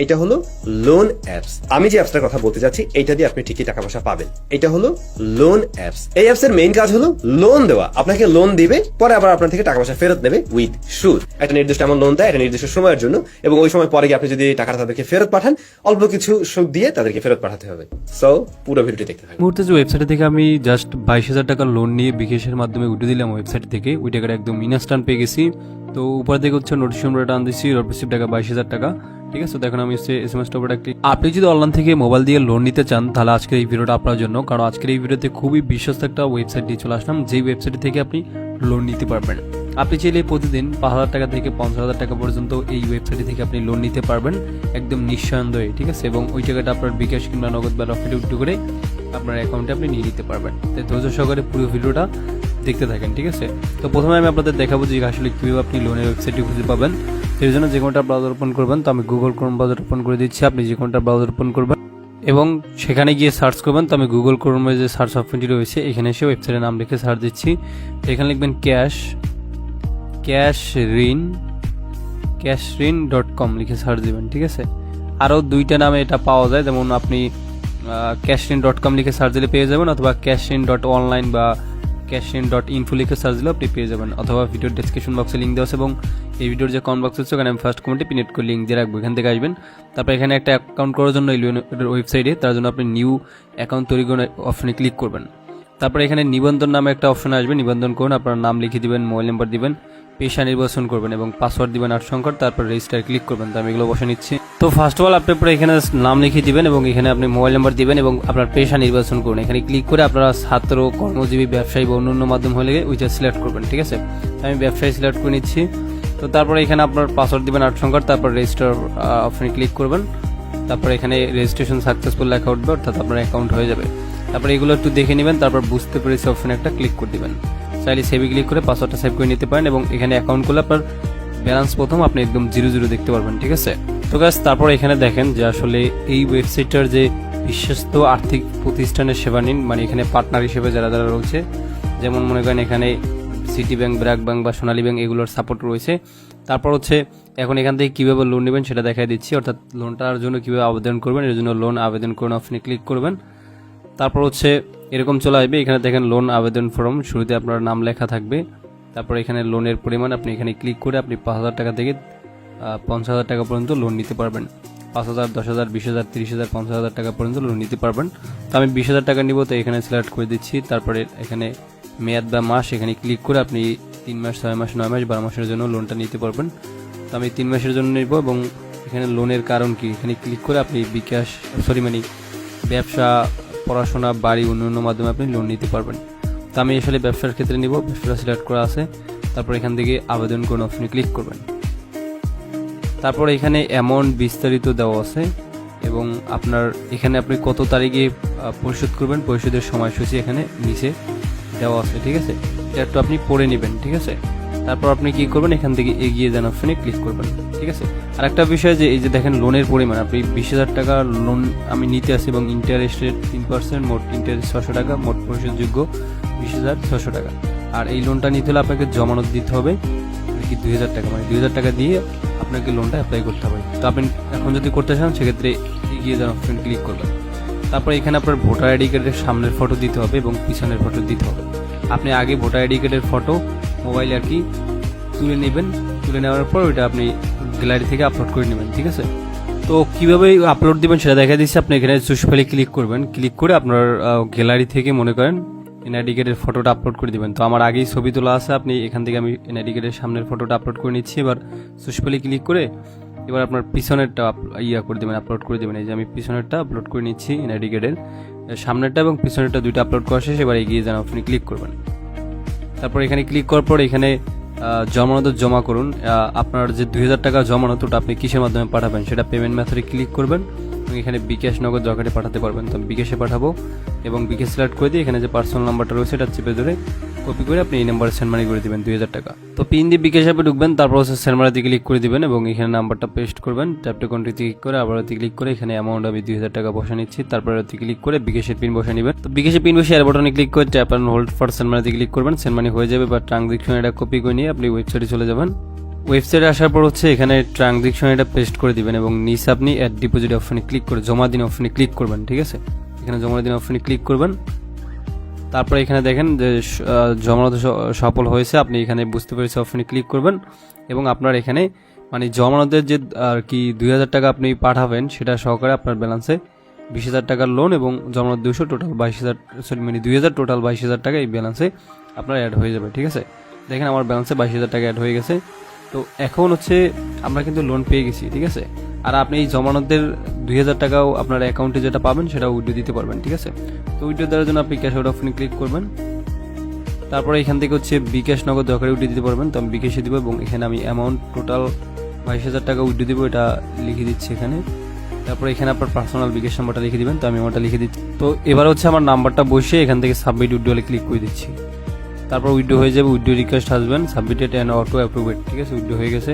এটা হলো loan apps. আমি যে অ্যাপসটার কথা বলতে যাচ্ছি এটা দিয়ে আপনি ঠিকই টাকা পয়সা পাবেন। এটা হলো লোন অ্যাপস। এই অ্যাপস এর মেইন কাজ হলো লোন দেওয়া। আপনাকে লোন দিবে, পরে আবার আপনার থেকে টাকা পয়সা ফেরত নেবে উইথ সুদ। একটা নির্দিষ্ট এমন লোন দেয় একটা নির্দিষ্ট সময়ের জন্য, এবং ওই সময় পরে গিয়ে আপনি যদি টাকাটা তাদেরকে ফেরত পাঠান, অল্প কিছু সুদ দিয়ে তাদেরকে ফেরত পাঠাতে হবে। সো পুরো ভিডিওটি দেখতে থাকুন। মুহূর্তে যে ওয়েবসাইট থেকে আমি জাস্ট 22,000 টাকা লোন নিয়ে বিকাশের মাধ্যমে উঠে দিলাম ওয়েবসাইট থেকে, ওই টাকাটা একদম ইনস্ট্যান্ট পেয়ে গেছি। তো উপর থেকে হচ্ছে নোটিশ আমরা টান দিচ্ছি, রিসিভ টাকা 22,000 টাকা। ঠিক আছে, দেখুন আমি হচ্ছে SMS টা ক্লিক। আপনি যদি অনলাইন থেকে মোবাইল দিয়ে লোন নিতে চান তাহলে আজকের এই ভিডিওটা আপনার জন্য, কারণ আজকের এই ভিডিওতে খুবই বিশ্বস্ত একটা ওয়েবসাইট দিয়ে চলে আসলাম, যেই ওয়েবসাইট থেকে আপনি লোন নিতে পারবেন। আপনি চাইলে প্রতিদিন 5,000 টাকা থেকে 50,000 টাকা পর্যন্ত এই ওয়েবসাইট থেকে আপনি লোন নিতে পারবেন একদম নিঃসন্দেহে। ঠিক আছে, এবং ওই টাকাটা আপনার বিকাশ কিংবা নগদ বা রকেটে উঠে করে আপনার অ্যাকাউন্টে আপনি নিয়ে নিতে পারবেন। তাই ধৈর্য সহকারে পুরো ভিডিওটা দেখতে থাকেন। ঠিক আছে, তো প্রথমে আমি আপনাদের দেখাবো যে আসলে কীভাবে আপনি লোনের ওয়েবসাইটটি খুঁজে পাবেন। এর জন্য যে কোনটা ব্রাউজার ওপেন করবেন, তো আমি গুগল ক্রোম ব্রাউজার ওপেন করে দিচ্ছি। আপনি যে কোনটা ব্রাউজার ওপেন করবেন এবং সেখানে গিয়ে সার্চ করবেন, তো আমি গুগল ক্রোমের যে সার্চ অপশনটি রয়েছে এখানে এসে ওয়েবসাইটের নাম লিখে সার্চ দিচ্ছি। এখানে লিখবেন cashrin.com লিখে সার্চ দিবেন। ঠিক আছে, আরও দুইটা নামে এটা পাওয়া যায়, যেমন আপনি cashrin.com লিখে সার্চ দিলে পেয়ে যাবেন, অথবা cashrin.online বা cashrin.info লিখে সার্চ দিলে আপনি পেয়ে যাবেন, অথবা ভিডিওর ডেসক্রিপশন বক্সে লিঙ্ক দেওয়া আছে এবং এই ভিডিওর যে কমেন্ট বক্স আছে ওখানে আমি ফার্স্ট কমেন্টে পিনেট করে লিঙ্ক দিয়ে রাখবো, এখান থেকে আসবেন। তারপর এখানে একটা অ্যাকাউন্ট করার জন্য এই ওয়েবসাইটে, তার জন্য আপনি নিউ অ্যাকাউন্ট তৈরি করে অপশনে ক্লিক করবেন। তারপর এখানে নিবন্ধন নামে একটা অপশন আসবে, নিবন্ধন করুন। আপনার নাম লিখে দিবেন, মোবাইল নাম্বার দিবেন, পেশা নির্বাচন করবেন এবং পাসওয়ার্ড দিবেন 8 সংখ্যার। তারপর রেজিস্টার ক্লিক করবেন। তো আমি এগুলো বসে নিচ্ছি। তো ফার্স্ট অফ অল আপনি পরে এখানে নাম লিখে দিবেন এবং এখানে আপনি মোবাইল নাম্বার দিবেন এবং আপনার পেশা নির্বাচন করুন। এখানে ক্লিক করে আপনারা ছাত্র, কর্মজীবী, ব্যবসায়ী বা অন্যান্য মাধ্যম হলে ওইটা সিলেক্ট করবেন। ঠিক আছে, আমি ব্যবসায়ী সিলেক্ট করে নিচ্ছি। তো তারপরে এখানে আপনার পাসওয়ার্ড দিবেন 8 সংখ্যার, তারপর রেজিস্টার অপশনে ক্লিক করবেন। তারপর এখানে রেজিস্ট্রেশন সাকসেসফুল লেখা উঠবে, অর্থাৎ আপনার অ্যাকাউন্ট হয়ে যাবে। তারপর এগুলো একটু দেখে নেবেন, তারপর বুঝতে পেরেছি অপশনে একটা ক্লিক করে দিবেন। চাইলে সেভে ক্লিক করে পাসওয়ার্ডটা সেভ করে নিতে পারেন এবং এখানে অ্যাকাউন্ট করলে আপনার ব্যালেন্স প্রথম আপনি একদম 0 দেখতে পারবেন। ঠিক আছে, তো গাইস তারপর এখানে দেখেন যে আসলে এই ওয়েবসাইটটার যে বিশ্বস্ত আর্থিক প্রতিষ্ঠানের সেবা নিন, মানে এখানে পার্টনার হিসেবে যারা যারা রয়েছে, যেমন মনে করেন এখানে সিটি ব্যাংক, ব্র্যাক ব্যাংক বা সোনালী ব্যাংক, এগুলোর সাপোর্ট রয়েছে। তারপর হচ্ছে এখন এখান থেকে কীভাবে লোন নেবেন সেটা দেখাই দিচ্ছি, অর্থাৎ লোনটার জন্য কীভাবে আবেদন করবেন, এর জন্য লোন আবেদন করুন অপশনে ক্লিক করবেন। তারপর হচ্ছে এরকম চলে আসবে, এখানে দেখেন লোন আবেদন ফর্ম, শুরুতে আপনার নাম লেখা থাকবে। তারপর এখানে লোনের পরিমাণ আপনি এখানে ক্লিক করে আপনি 5,000 টাকা থেকে 50,000 টাকা পর্যন্ত লোন নিতে পারবেন। 5,000, 10,000, 20,000, 30,000, 50,000 টাকা পর্যন্ত লোন নিতে পারবেন। তো আমি 20,000 টাকা নিব, তো এখানে সিলেক্ট করে দিচ্ছি। তারপরে এখানে মেয়াদ বা মাস এখানে ক্লিক করে আপনি 3 মাস, 6 মাস, 9 মাস, 12 মাসের জন্য লোনটা নিতে পারবেন। তো আমি 3 মাসের জন্য নিব এবং এখানে লোনের কারণ কি এখানে ক্লিক করে আপনি ব্যবসা, পড়াশোনা, বাড়ি, অন্যান্য মাধ্যমে আপনি লোন নিতে পারবেন। তো আমি আসলে ব্যবসার ক্ষেত্রে নিব, ব্যবসাটা সিলেক্ট করা আছে। তারপর এখান থেকে আবেদন করুন অপশনে ক্লিক করবেন। তারপর এখানে অ্যামাউন্ট বিস্তারিত দেওয়া আছে এবং আপনার এখানে আপনি কত তারিখে পরিশোধ করবেন, পরিশোধের সময়সূচি এখানে নিচে দেওয়া আছে। ঠিক আছে, এটা একটু আপনি পড়ে নেবেন। ঠিক আছে, তারপর আপনি কি করবেন, এখান থেকে এগিয়ে যান অপশনে ক্লিক করবেন। ঠিক আছে, আর একটা বিষয় যে এই যে দেখেন লোনের পরিমাণ, আপনি 20,000 টাকা লোন আমি নিতে আসি এবং ইন্টারেস্ট রেট 3%, মোট ইন্টারেস্ট 600 টাকা, মোট পরিশোধযোগ্য 20,600 টাকা। আর এই লোনটা নিতে হলে আপনাকে জমানত দিতে হবে কি 2,000 টাকা, মানে 2,000 টাকা দিয়ে আপনাকে লোনটা অ্যাপ্লাই করতে হবে। তো আপনি এখন যদি করতে চান সেক্ষেত্রে এগিয়ে যান অপশনে ক্লিক করবেন। তারপর এখানে আপনার ভোটার আইডি কার্ডের সামনের ফটো দিতে হবে এবং পিছনের ফটো দিতে হবে। আপনি আগে ভোটার আইডি কার্ডের ফটো মোবাইলে আর কি তুলে নেবেন, তুলে নেওয়ার পর ওইটা আপনি গ্যালারি থেকে আপলোড করে নেবেন। ঠিক আছে, তো কীভাবে আপলোড দিবেন সেটা দেখা দিচ্ছি। আপনি এখানে চুজ ফাইলে ক্লিক করবেন, ক্লিক করে আপনার গ্যালারি থেকে মনে করেন এনআইডি কার্ডের ফটোটা আপলোড করে দিবেন। তো আমার আগেই ছবি তোলা আছে, আপনি এখান থেকে আমি এনআইডি কার্ডের সামনের ফটোটা আপলোড করে নিচ্ছি। এবার চুজ ফাইলে ক্লিক করে এবার আপনার পিছনেরটা করে দেবেন, আপলোড করে দেবেন। এই যে আমি পিছনেরটা আপলোড করে নিচ্ছি, এনআইডি কার্ডের সামনেরটা এবং পিছনেরটা দুইটা আপলোড করা শেষ। এবার এগিয়ে যান অপশনে ক্লিক করবেন। তারপর এখানে ক্লিক করার পর এখানে জমানত জমা করুন। আপনার যে 2,000 টাকা জমানত ওটা আপনি কিসের মাধ্যমে পাঠাবেন সেটা পেমেন্ট মেথডে ক্লিক করবেন এবং এখানে বিকাশ, নগদ, রকেটে পাঠাতে পারবেন। তো বিকাশে পাঠাবো এবং বিকাশ সিলেক্ট করে দিয়ে এখানে যে পার্সোনাল নাম্বারটা রয়েছে এটা চেপে ধরে কপি করে আপনি এই নাম্বারে সেন্ড মানি করে দিবেন 2,000 টাকা। তো পিন দিয়ে বিকাশ অ্যাপে ঢুকবেন, তারপর হচ্ছে সেন্ড মানিতে ক্লিক করে দিবেন এবং এখানে নাম্বারটা পেস্ট করবেন। ট্যাপ টু কন্টিনিউ ক্লিক করে আবার ক্লিক করে এখানে অ্যামাউন্ট আমি 2,000 টাকা বসে নিচ্ছি। তারপরে ক্লিক করে বিকাশের পিন বসে নেবেন। তো বিকাশের পিন বসে এর বাটনে ক্লিক করে tap and hold for send মানিতে ক্লিক করবেন। সেন্ড মানি হয়ে যাবে বা ট্রানজাকশন এটা কপি করে নিয়ে আপনি ওয়েবসাইটে চলে যাবেন। ওয়েবসাইটে আসার পর হচ্ছে এখানে ট্রানজেকশন এটা পেস্ট করে দিবেন এবং নিচে আপনি অ্যাড ডিপোজিট অপশনে ক্লিক করে জমা দিন অপশনে ক্লিক করবেন, ঠিক আছে। এখানে জমা দিন অপশনে ক্লিক করবেন। তারপরে এখানে দেখেন যে জমানো সফল হয়েছে, আপনি এখানে বুঝতে পেরেছি অপশনে ক্লিক করবেন এবং আপনার এখানে মানে জমানোদের যে আর কি 2,000 টাকা আপনি পাঠাবেন সেটা সহকারে আপনার ব্যালেন্সে 20,000 টাকার লোন এবং জমানো 200 টোটাল 22,000 সরি মানে 2,000 টোটাল 22,000 টাকা এই ব্যালেন্সে আপনার অ্যাড হয়ে যাবে, ঠিক আছে। দেখেন আমার ব্যালেন্সে 22,000 টাকা অ্যাড হয়ে গেছে। তো এখন হচ্ছে আমরা কিন্তু লোন পেয়ে গেছি, ঠিক আছে। আর আপনি এই জমানোদের 2,000 টাকাও আপনার অ্যাকাউন্টে যেটা পাবেন সেটা উইথড্র দিতে পারবেন, ঠিক আছে। তো উইথড্র দেওয়ার জন্য আপনি ক্যাশ আউট অপশনে ক্লিক করবেন। তারপরে এখান থেকে হচ্ছে বিকাশ নগদ দরকারি উইথড্র দিতে পারবেন, তো আমি বিকাশে দিব এবং এখানে আমি অ্যামাউন্ট টোটাল 22,000 টাকা উইথড্র দিব, এটা লিখে দিচ্ছি এখানে। তারপরে এখানে আপনার পার্সোনাল বিকাশ নাম্বারটা লিখে দিবেন, তো আমি ওটা লিখে দিচ্ছি। তো এবার হচ্ছে আমার নাম্বারটা বসে এখান থেকে সাবমিট উইথড্রলে ক্লিক করে দিচ্ছি। তারপর উইথড্র হয়ে যাবে, উইথড্র রিকোয়েস্ট আসবেন, সাবমিটেড অ্যান্ড অটো অ্যাপ্রুভেড, ঠিক আছে। উইথড্র হয়ে গেছে,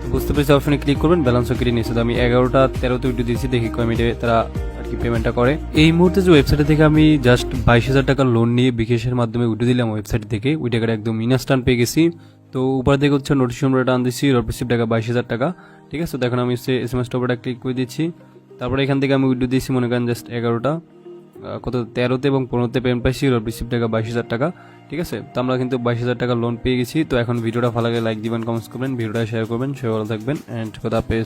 তো বুঝতে পেরেছি অপশনে ক্লিক করবেন, ব্যালেন্সও কেটে নিয়েছে। তো আমি 11টা 13তে উইথড্র দিয়েছি, দেখি কয় মিনিটে তারা আর কি পেমেন্টটা করে। এই মুহূর্তে যে ওয়েবসাইট থেকে আমি জাস্ট 22,000 টাকা লোন নিয়ে বিকাশের মাধ্যমে উইথড্র দিলাম ওয়েবসাইট থেকে, ওই টাকাটা একদম ইনস্ট্যান্ট পেয়ে গেছি। তো উপর থেকে হচ্ছে নোটিফিকেশন টান দিচ্ছি, রিসিভ টাকা 22,000 টাকা, ঠিক আছে। তো এখন আমি SMS টপটা ক্লিক করে দিচ্ছি। তারপরে এখান থেকে আমি উইথড্র দিয়েছি মনে করেন জাস্ট 11টা 13তে এবং 15তে পেমেন্ট পাইছি, রিসিভ টাকা 22,000 টাকা, ঠিক আছে। তো আমরা কিন্তু 22,000 টাকা লোন পেয়ে গেছি। তো এখন ভিডিওটা ভালো লাগে লাইক দিবেন, কমেন্টস করবেন, ভিডিওটা শেয়ার করবেন, সবাই ভালো থাকবেন এন্ড খোদা হাফেজ।